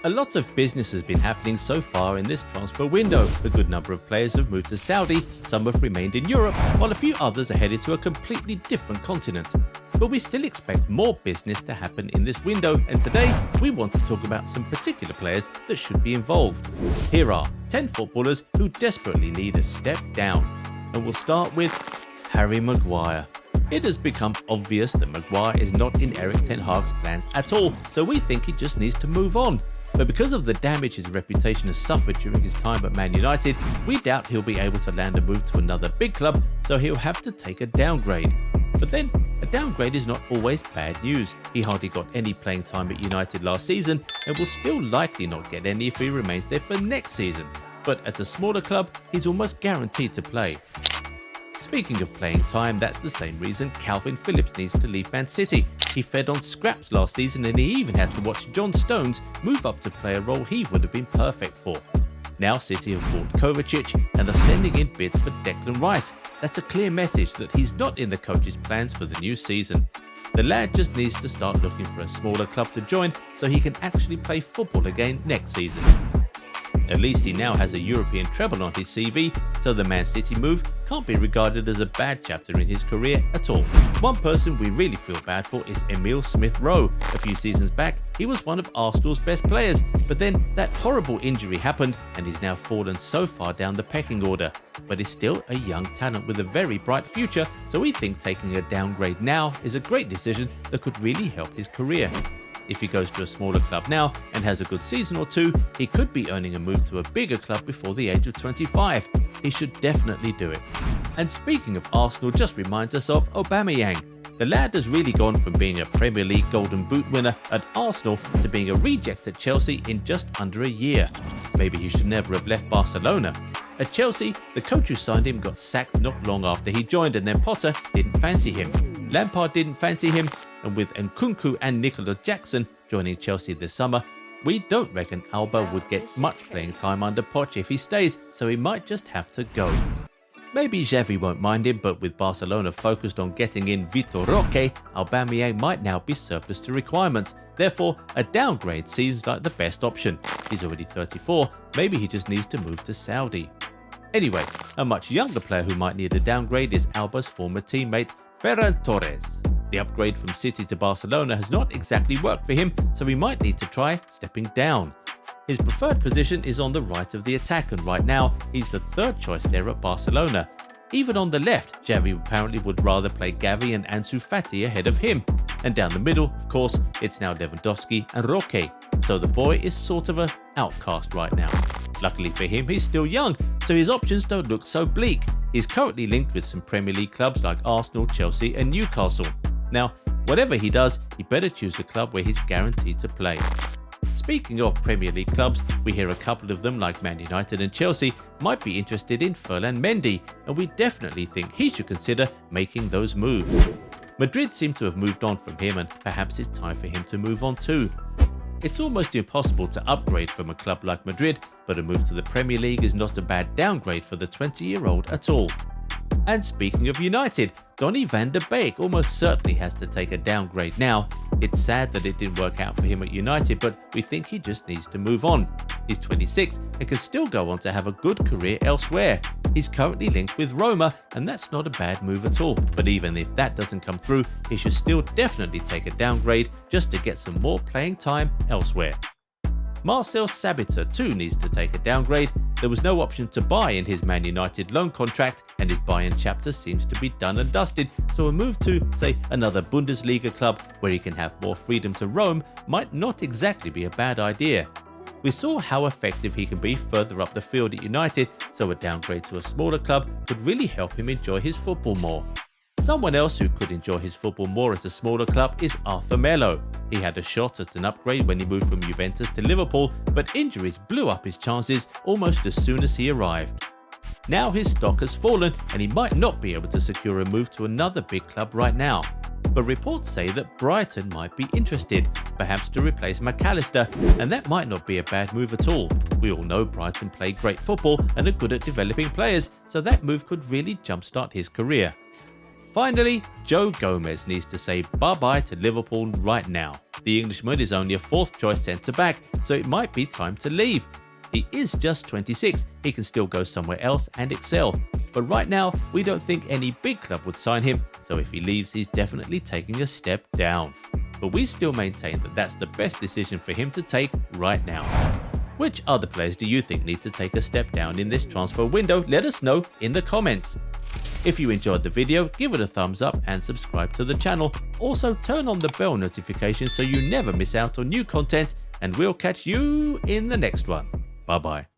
A lot of business has been happening so far in this transfer window. A good number of players have moved to Saudi, some have remained in Europe, while a few others are headed to a completely different continent. But we still expect more business to happen in this window, and today we want to talk about some particular players that should be involved. Here are 10 footballers who desperately need a step down. And we'll start with Harry Maguire. It has become obvious that Maguire is not in Erik ten Hag's plans at all, so we think he just needs to move on. But because of the damage his reputation has suffered during his time at Man United, we doubt he'll be able to land a move to another big club, so he'll have to take a downgrade. But then, a downgrade is not always bad news. He hardly got any playing time at United last season and will still likely not get any if he remains there for next season. But at a smaller club, he's almost guaranteed to play. Speaking of playing time, that's the same reason Calvin Phillips needs to leave Man City. He fed on scraps last season and he even had to watch John Stones move up to play a role he would have been perfect for. Now City have bought Kovacic and are sending in bids for Declan Rice. That's a clear message that he's not in the coach's plans for the new season. The lad just needs to start looking for a smaller club to join so he can actually play football again next season. At least he now has a European treble on his CV, so the Man City move can't be regarded as a bad chapter in his career at all. One person we really feel bad for is Emile Smith-Rowe. A few seasons back, he was one of Arsenal's best players, but then that horrible injury happened and he's now fallen so far down the pecking order. But he's still a young talent with a very bright future, so we think taking a downgrade now is a great decision that could really help his career. If he goes to a smaller club now and has a good season or two, he could be earning a move to a bigger club before the age of 25. He should definitely do it. And speaking of Arsenal, just reminds us of Aubameyang. The lad has really gone from being a Premier League Golden Boot winner at Arsenal to being a reject at Chelsea in just under a year. Maybe he should never have left Barcelona. At Chelsea, the coach who signed him got sacked not long after he joined, and then Potter didn't fancy him. Lampard didn't fancy him, and with Nkunku and Nicola Jackson joining Chelsea this summer, we don't reckon Alba would get much playing time under Poch if he stays, so he might just have to go. Maybe Xavi won't mind him, but with Barcelona focused on getting in Vitor Roque, Aubameyang might now be surplus to requirements. Therefore, a downgrade seems like the best option. He's already 34, maybe he just needs to move to Saudi. Anyway, a much younger player who might need a downgrade is Alba's former teammate Ferran Torres. The upgrade from City to Barcelona has not exactly worked for him, so he might need to try stepping down. His preferred position is on the right of the attack, and right now he's the third choice there at Barcelona. Even on the left, Xavi apparently would rather play Gavi and Ansu Fati ahead of him. And down the middle, of course, it's now Lewandowski and Roque, so the boy is sort of an outcast right now. Luckily for him, he's still young, so his options don't look so bleak. He's currently linked with some Premier League clubs like Arsenal, Chelsea and Newcastle. Now, whatever he does, he better choose a club where he's guaranteed to play. Speaking of Premier League clubs, we hear a couple of them like Man United and Chelsea might be interested in Ferland Mendy, and we definitely think he should consider making those moves. Madrid seem to have moved on from him, and perhaps it's time for him to move on too. It's almost impossible to upgrade from a club like Madrid, but a move to the Premier League is not a bad downgrade for the 20-year-old at all. And speaking of United, Donny van de Beek almost certainly has to take a downgrade now. It's sad that it didn't work out for him at United, but we think he just needs to move on. He's 26 and can still go on to have a good career elsewhere. He's currently linked with Roma, and that's not a bad move at all. But even if that doesn't come through, he should still definitely take a downgrade just to get some more playing time elsewhere. Marcel Sabitzer too needs to take a downgrade. There was no option to buy in his Man United loan contract, and his buy-in chapter seems to be done and dusted, so a move to, say, another Bundesliga club where he can have more freedom to roam might not exactly be a bad idea. We saw how effective he can be further up the field at United, so a downgrade to a smaller club could really help him enjoy his football more. Someone else who could enjoy his football more at a smaller club is Arthur Melo. He had a shot at an upgrade when he moved from Juventus to Liverpool, but injuries blew up his chances almost as soon as he arrived. Now his stock has fallen and he might not be able to secure a move to another big club right now. But reports say that Brighton might be interested, perhaps to replace McAllister, and that might not be a bad move at all. We all know Brighton play great football and are good at developing players, so that move could really jumpstart his career. Finally, Joe Gomez needs to say bye-bye to Liverpool right now. The Englishman is only a fourth choice centre-back, so it might be time to leave. He is just 26, he can still go somewhere else and excel. But right now, we don't think any big club would sign him, so if he leaves, he's definitely taking a step down. But we still maintain that that's the best decision for him to take right now. Which other players do you think need to take a step down in this transfer window? Let us know in the comments. If you enjoyed the video, give it a thumbs up and subscribe to the channel. Also turn on the bell notification so you never miss out on new content, and we'll catch you in the next one. Bye bye.